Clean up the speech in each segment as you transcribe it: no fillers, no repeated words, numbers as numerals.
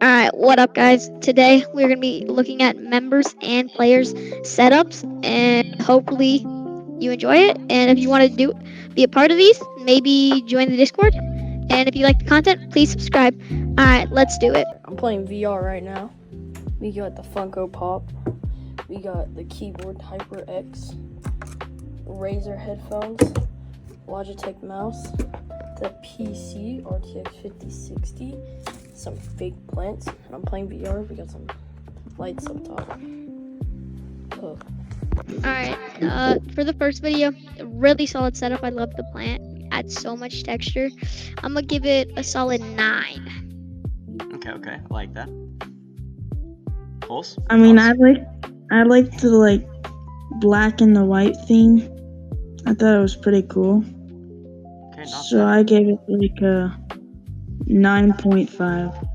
Alright, what up guys? Today we're going to be looking at members and players setups and hopefully you enjoy it. And if you want to be a part of these, maybe join the Discord. And if you like the content, please subscribe. Alright, let's do it. I'm playing VR right now. We got the Funko Pop. We got the keyboard HyperX, Razer headphones, Logitech mouse, the PC RTX 5060, some fake plants. And I'm playing VR. We got some lights up top. Oh. Alright, for the first video, a really solid setup. I love the plant. Adds so much texture. I'm going to give it a solid 9. Okay, I like that. Pulse? I mean, I like the black and the white theme. I thought it was pretty cool. Okay, So I gave it a 9.5.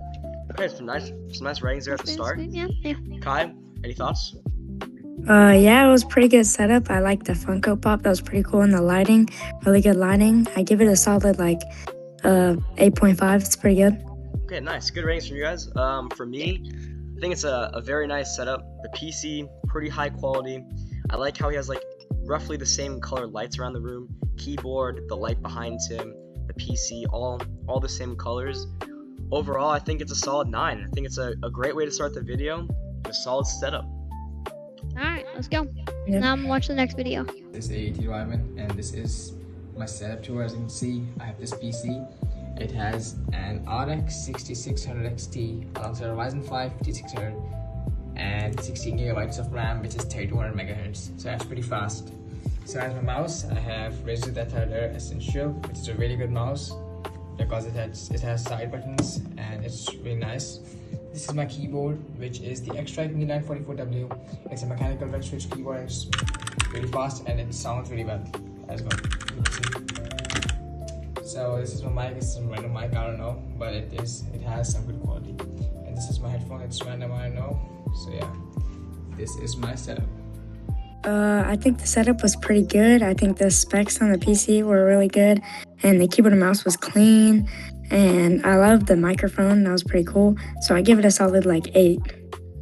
Okay, some nice ratings there at the start. Yeah. Kai, any thoughts? Yeah, it was pretty good setup. I like the Funko Pop. That was pretty cool. And the lighting, really good lighting. I give it a solid 8.5. It's pretty good. Okay, nice. Good ratings from you guys. For me, I think it's a very nice setup. The PC, pretty high quality. I like how he has roughly the same color lights around the room. Keyboard, the light behind him, the PC, all the same colors. Overall, I think it's a solid 9. I think it's a great way to start the video. A solid setup. Alright, let's go. Yeah. Now I'm going to watch the next video. This is AAT Ryman, and this is my setup tour. As you can see, I have this PC. It has an RX 6600 XT alongside a Ryzen 5 5600 and 16 GB of RAM, which is 3200 MHz. So that's pretty fast. So as my mouse, I have Razer Air Essential, which is a really good mouse because it has side buttons and it's really nice. This is my keyboard, which is the X-Strike Me944W. It's a mechanical red switch keyboard. It's really fast and it sounds really well as well. So this is my mic. It's a random mic, I don't know, but it has some good quality. And this is my headphone. It's random, I know. So yeah, this is my setup. I think the setup was pretty good. I think the specs on the PC were really good. And the keyboard and mouse was clean. And I love the microphone. That was pretty cool. So I give it a solid 8.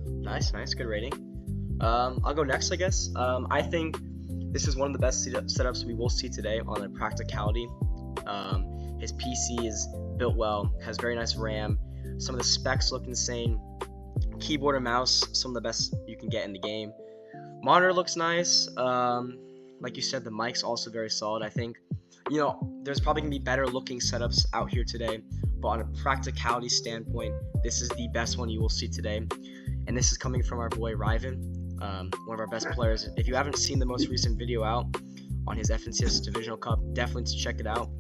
Nice, good rating. I'll go next, I guess. I think this is one of the best setups we will see today on a practicality. His PC is built well, has very nice RAM. Some of the specs look insane. Keyboard and mouse, some of the best you can get in the game. Monitor looks nice. Like you said, the mic's also very solid. I think, there's probably gonna be better looking setups out here today, but on a practicality standpoint, this is the best one you will see today. And this is coming from our boy Ryvan, one of our best players. If you haven't seen the most recent video out on his FNCS Divisional Cup, definitely check it out.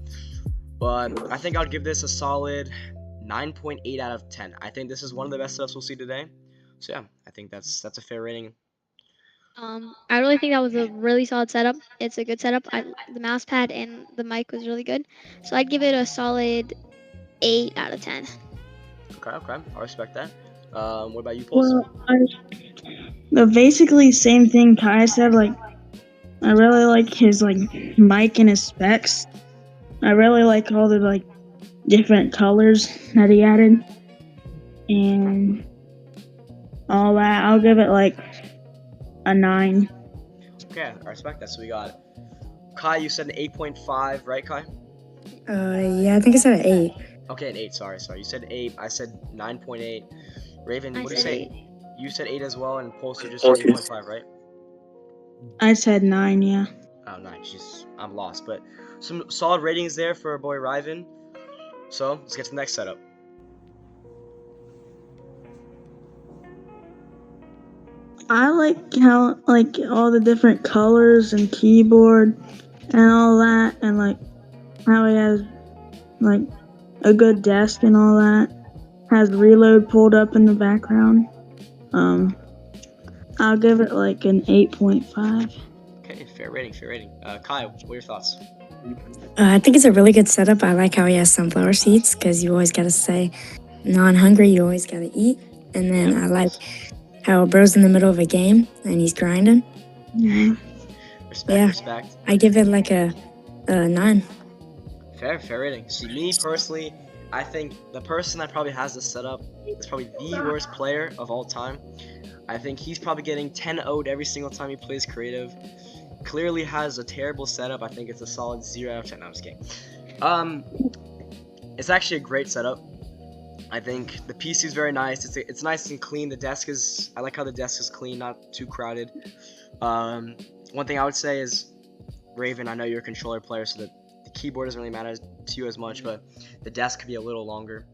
But I think I'd give this a solid 9.8 out of 10. I think this is one of the best setups we'll see today. So yeah, I think that's a fair rating. I really think that was a really solid setup. It's a good setup. The mouse pad and the mic was really good. So I'd give it a solid 8 out of 10. Okay, I respect that. What about you, Pulse? The basically same thing Kai said. I really like his mic and his specs. I really like all the different colors that he added and all that. I'll give it a 9. Okay, I respect that. So we got Kai. You said an 8.5, right, Kai? Yeah, I think it's at an 8. Okay, an 8. Sorry. You said 8. I said 9.8. Raven, what do you say? 8. You said 8 as well, and Pulse, you just said 8.5, right? I said 9, yeah. Oh, 9. I'm lost, but some solid ratings there for our boy Ryvan. So let's get to the next setup. I like how all the different colors and keyboard and all that, and how he has a good desk and all that. Has reload pulled up in the background. I'll give it an 8.5. Okay, fair rating. Kai, what are your thoughts? I think it's a really good setup. I like how he has sunflower seeds because you always got to say non-hungry, you always got to eat. And then I like how bro's in the middle of a game and he's grinding. Yeah. Respect. I give it a 9. Fair rating. See, me personally, I think the person that probably has this setup is probably the worst player of all time. I think he's probably getting 10 0'd every single time he plays creative. Clearly has a terrible setup. I think it's a solid 0 out of 10. No, I'm just kidding. It's actually a great setup. I think the PC is very nice. It's nice and clean. I like how the desk is clean, not too crowded. One thing I would say is, Raven, I know you're a controller player, so the keyboard doesn't really matter to you as much, but the desk could be a little longer.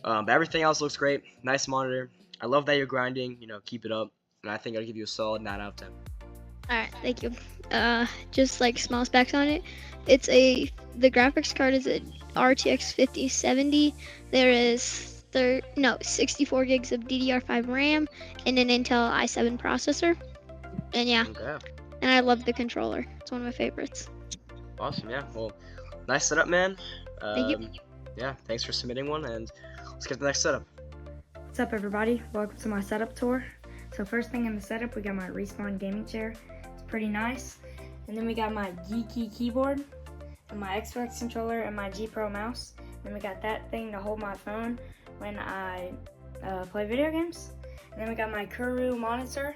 But everything else looks great. Nice monitor. I love that you're grinding. Keep it up. And I think I'll give you a solid 9 out of 10. All right, thank you. Just like small specs on it. The graphics card is a RTX 5070. There is 64 gigs of DDR5 RAM and an Intel i7 processor. And yeah, Okay. and I love the controller. It's one of my favorites. Awesome. Yeah. Well, nice setup, man. Thank you. Yeah. Thanks for submitting one, and let's get to the next setup. What's up, everybody? Welcome to my setup tour. So first thing in the setup, we got my Respawn gaming chair. It's pretty nice. And then we got my G-Key keyboard, and my Xbox controller, and my G Pro mouse. Then we got that thing to hold my phone when I play video games. And then we got my Kuru monitor.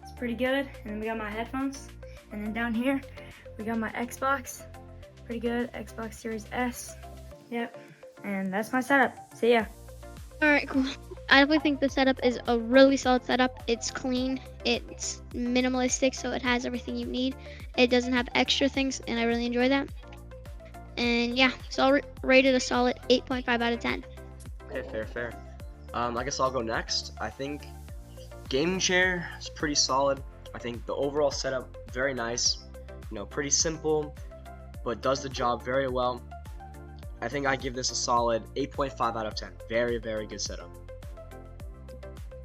It's pretty good. And then we got my headphones. And then down here, we got my Xbox. Pretty good. Xbox Series S. Yep. And that's my setup. See ya. All right, cool. I definitely think the setup is a really solid setup. It's clean, it's minimalistic, so it has everything you need. It doesn't have extra things, and I really enjoy that. And yeah, so I'll rate it a solid 8.5 out of 10. Okay, fair. I guess I'll go next. I think gaming chair is pretty solid. I think the overall setup, very nice. Pretty simple, but does the job very well. I think I give this a solid 8.5 out of 10. Very, very good setup.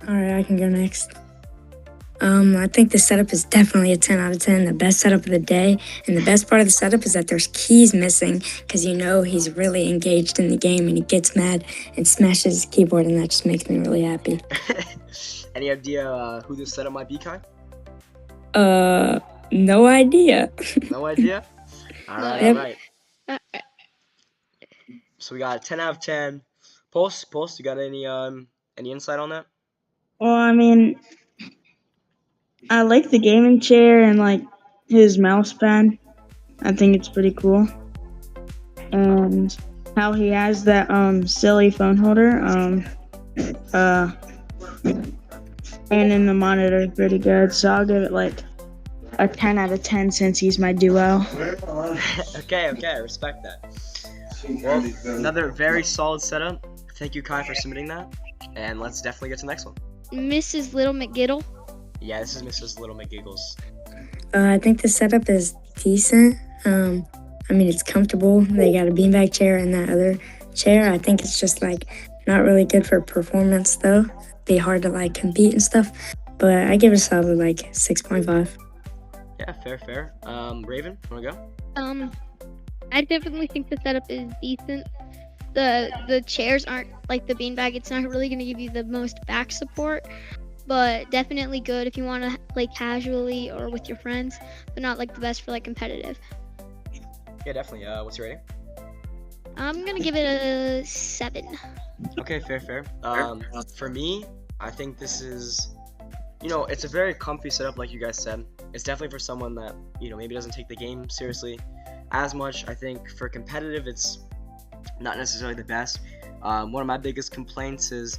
All right, I can go next. I think the setup is definitely a 10 out of 10, the best setup of the day. And the best part of the setup is that there's keys missing because he's really engaged in the game and he gets mad and smashes his keyboard, and that just makes me really happy. Any idea who this setup might be, Kai? No idea. No idea? All right, Yep. all right. So we got a 10 out of 10. Pulse, you got any insight on that? Well, I mean, I like the gaming chair and like his mouse pad. I think it's pretty cool. And how he has that silly phone holder. And then the monitor is pretty good. So I'll give it like a 10 out of 10 since he's my duo. Okay, I respect that. Well, another very solid setup. Thank you, Kai, for submitting that. And let's definitely get to the next one. Mrs. Little McGiddle. Yeah, this is Mrs. Little McGiggles. I think the setup is decent. It's comfortable. They got a beanbag chair and that other chair. I think it's just like not really good for performance though. Be hard to like compete and stuff. But I give it a solid like 6.5. Yeah, fair. Raven, wanna go? I definitely think the setup is decent. The chairs aren't like the beanbag. It's not really going to give you the most back support, but definitely good if you want to play casually or with your friends, but not like the best for like competitive. Yeah, definitely. What's your rating? I'm going to give it a 7. Okay, fair. For me, I think this is, it's a very comfy setup, like you guys said. It's definitely for someone that, maybe doesn't take the game seriously as much. I think for competitive, it's not necessarily the best. One of my biggest complaints is,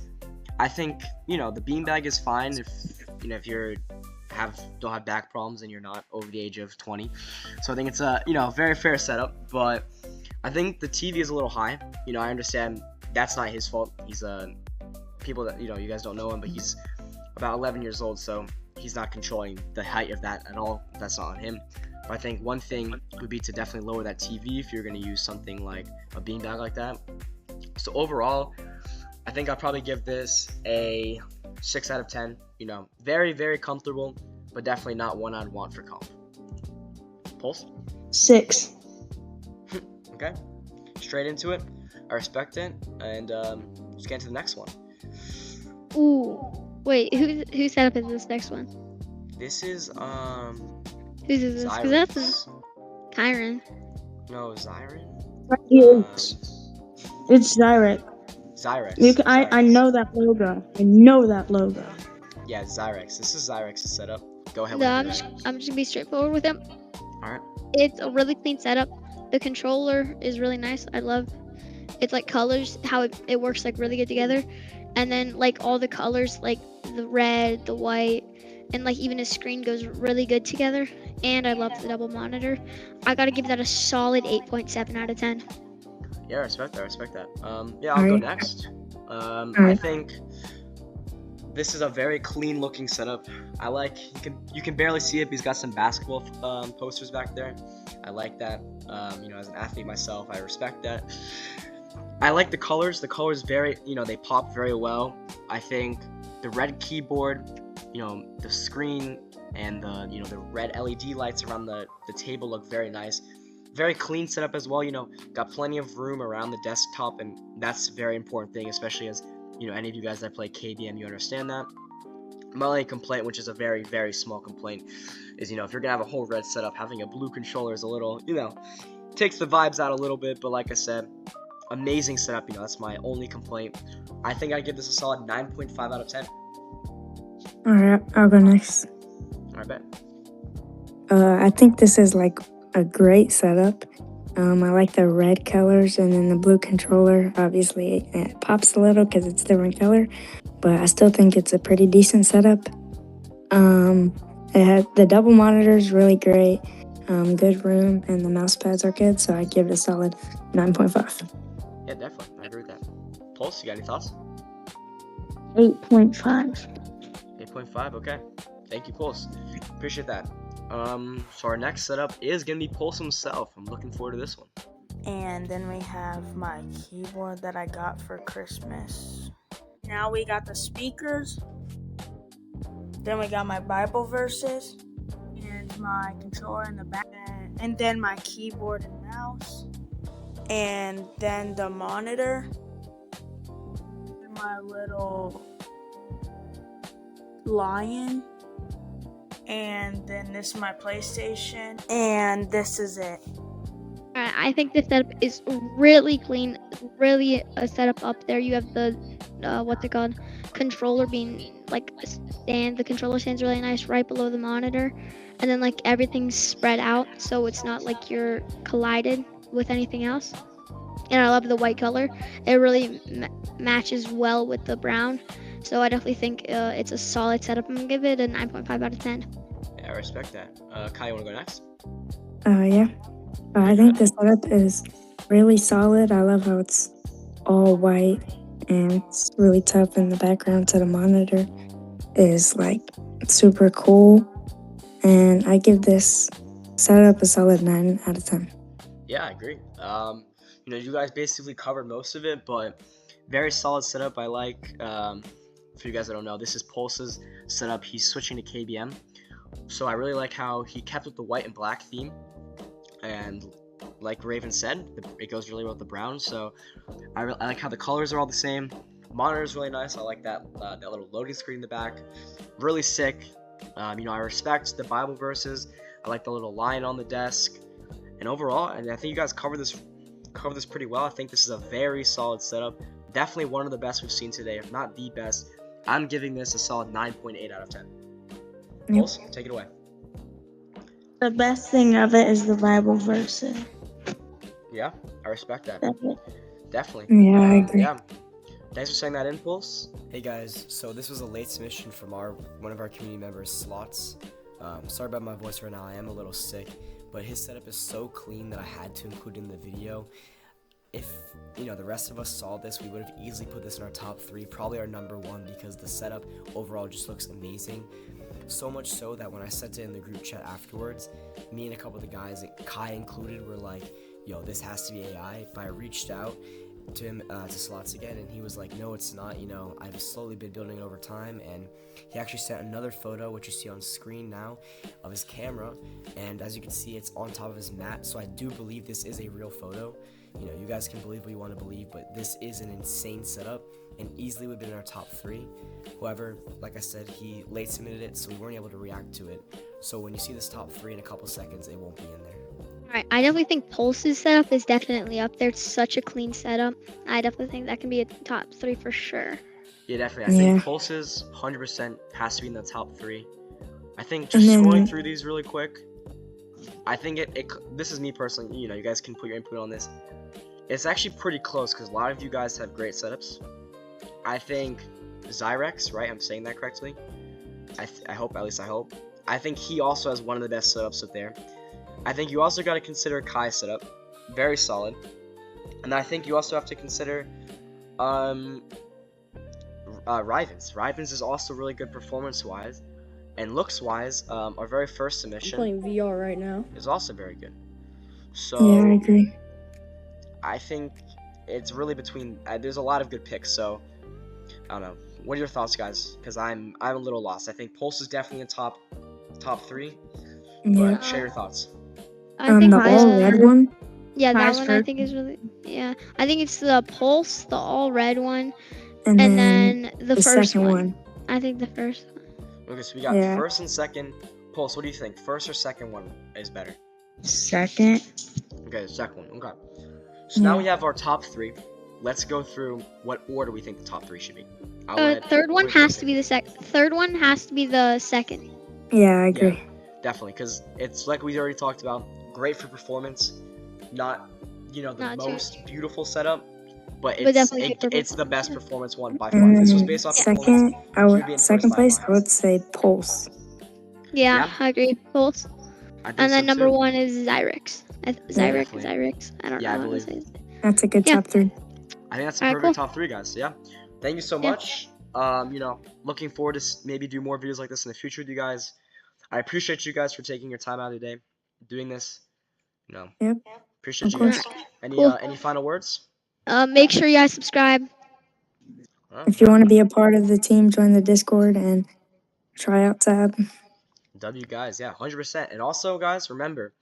I think, the beanbag is fine if you don't have back problems and you're not over the age of 20. So I think it's a, very fair setup, but I think the TV is a little high. I understand that's not his fault. He's people that, you guys don't know him, but he's about 11 years old, so he's not controlling the height of that at all. That's not on him. But I think one thing would be to definitely lower that TV if you're going to use something like a beanbag like that. So overall, I think I'll probably give this a 6 out of 10. Very, very comfortable, but definitely not one I'd want for comp. Pulse? 6. Okay, straight into it. I respect it, and let's get into the next one. Ooh, wait, whose setup is this next one? This is Whose is this? Because that's Zyron's. Kyron. No, Zyron. It's Zyrex. Zyrex. I Zyrex. know that logo. I know that logo. Yeah, Zyrex. This is Zyrex's setup. Go ahead No, whenever I'm you're just ready. I'm just gonna be straightforward with him. All right. It's a really clean setup. The controller is really nice. I love it's like colors how it works like really good together, and then like all the colors like the red, the white, and like even his screen goes really good together. And I love the double monitor. I gotta give that a solid 8.7 out of 10. Yeah, I respect that. I respect that. Yeah, I'll go Alright. next. I Alright. think this is a very clean looking setup. I like you can barely see it, but he's got some basketball posters back there. I like that. As an athlete myself, I respect that. I like the colors. The colors very, they pop very well. I think the red keyboard, the screen and the red LED lights around the table look very nice. Very clean setup as well. Got plenty of room around the desktop, and that's a very important thing, especially as any of you guys that play KBM, you understand that. My only complaint, which is a very, very small complaint, is if you're gonna have a whole red setup, having a blue controller is a little, takes the vibes out a little bit. But like I said, amazing setup. That's my only complaint. I think I'd give this a solid 9.5 out of 10. Alright, I'll go next. I bet. I think this is like a great setup. I like the red colors and then the blue controller. Obviously, it pops a little because it's different color, but I still think it's a pretty decent setup. It had the double monitors really great, good room, and the mouse pads are good, so I give it a solid 9.5. Yeah, definitely. I agree with that. Pulse, you got any thoughts? 8.5. 8.5. Okay. Thank you, Pulse. Appreciate that. So our next setup is gonna be Pulse himself. I'm looking forward to this one. And then we have my keyboard that I got for Christmas. Now we got the speakers. Then we got my Bible verses and my controller in the back. And then my keyboard and mouse. And then the monitor. And my little lion. And then this is my PlayStation. And this is it. Alright, I think this setup is really clean, really a setup up there. You have the what's it called, controller being like a stand. The controller stands really nice right below the monitor, and then like everything's spread out, so it's not like you're collided with anything else. And I love the white color; it really matches well with the brown. So I definitely think it's a solid setup. I'm gonna give it a 9.5 out of 10. Yeah, I respect that. Kai, you wanna go next? Yeah. I think the setup is really solid. I love how it's all white and it's really tough, and the background to the monitor is like super cool. And I give this setup a solid 9 out of 10. Yeah, I agree. You guys basically covered most of it, but very solid setup. I like. For you guys that don't know, this is Pulse's setup. He's switching to KBM, so I really like how he kept with the white and black theme, and like Raven said, it goes really well with the brown. So I like how the colors are all the same. Monitor is really nice. I like that little loading screen in the back, really sick. I respect the Bible verses. I like the little line on the desk, and overall, and I think you guys covered this pretty well. I think this is a very solid setup. Definitely one of the best we've seen today, if not the best. I'm giving this a solid 9.8 out of 10. Pulse, take it away. The best thing of it is the Bible verses. Yeah, I respect that. That's it. Definitely. Yeah, I agree. Yeah. Thanks for saying that, Impulse. Hey guys, so this was a late submission from one of our community members, Slots. Sorry about my voice right now. I am a little sick, but his setup is so clean that I had to include it in the video. If the rest of us saw this, we would have easily put this in our top 3, probably our number 1, because the setup overall just looks amazing. So much so that when I sent it in the group chat afterwards, me and a couple of the guys, Kai included, were like, yo, this has to be AI. But I reached out to him, to Slots again, and he was like, no, it's not. I've slowly been building it over time. And he actually sent another photo, which you see on screen now, of his camera. And as you can see, it's on top of his mat. So I do believe this is a real photo. You guys can believe what you want to believe, but this is an insane setup and easily would have been in our top 3. However, like I said, he late submitted it, so we weren't able to react to it. So when you see this top 3 in a couple seconds, it won't be in there. Right. I definitely think Pulse's setup is definitely up there. It's such a clean setup. I definitely think that can be a top 3 for sure. Yeah, definitely. I Yeah. think Pulse's 100% has to be in the top 3. I think And just then- scrolling through these really quick, I think this is me personally, you guys can put your input on this. It's actually pretty close because a lot of you guys have great setups. I think Zyrex, right? I'm saying that correctly. I hope, at least I hope. I think he also has one of the best setups up there. I think you also got to consider Kai's setup. Very solid. And I think you also have to consider Riven's. Riven's is also really good performance-wise. And looks-wise, our very first I'm submission playing VR right now. is also very good. So Yeah, I agree. I think it's really between. There's a lot of good picks. So I don't know. What are your thoughts, guys? Because I'm a little lost. I think Pulse is definitely in top 3. Yeah. But share your thoughts. I think the all red one. Yeah, that Kai's one I first. think is really. Yeah, I think it's the Pulse, the all red one, And and then then the the first second one. one. I think the first one. Okay, so we got Yeah. first and second. Pulse, what do you think? First or second one is better? Second. Okay, second one. Okay. So now Yeah. we have our top 3. Let's go through what order we think the top 3 should be. I'll let Third one Quick has take to be it. the second. Third one has to be the second. Yeah, I agree. Definitely, because it's like we already talked about. Great for performance, not the Not too- most beautiful setup, but But definitely good for it's the best performance, performance one by far. And This was then based off Yeah. performance. second, He would be in second first by a place, mile. I would say Pulse. Yeah, Yeah. I agree. Pulse. I think And then so number too. 1 is Zyrex. Definitely. Zyrex. I don't Yeah, I know how to believe. say it. That's a good Yeah. top 3. I think that's a Alright, perfect cool. top 3, guys. Yeah. Thank you so Yeah. much. Looking forward to maybe do more videos like this in the future with you guys. I appreciate you guys for taking your time out of the day doing this. Yep. Appreciate Of you course. guys. Cool. Any final words? Make sure you guys subscribe. If you want to be a part of the team, join the Discord and tryout tab. W guys, yeah, 100%. And also, guys, remember,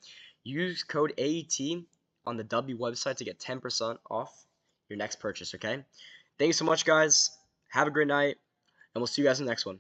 use code AET on the W website to get 10% off your next purchase, okay? Thank you so much, guys. Have a great night, and we'll see you guys in the next one.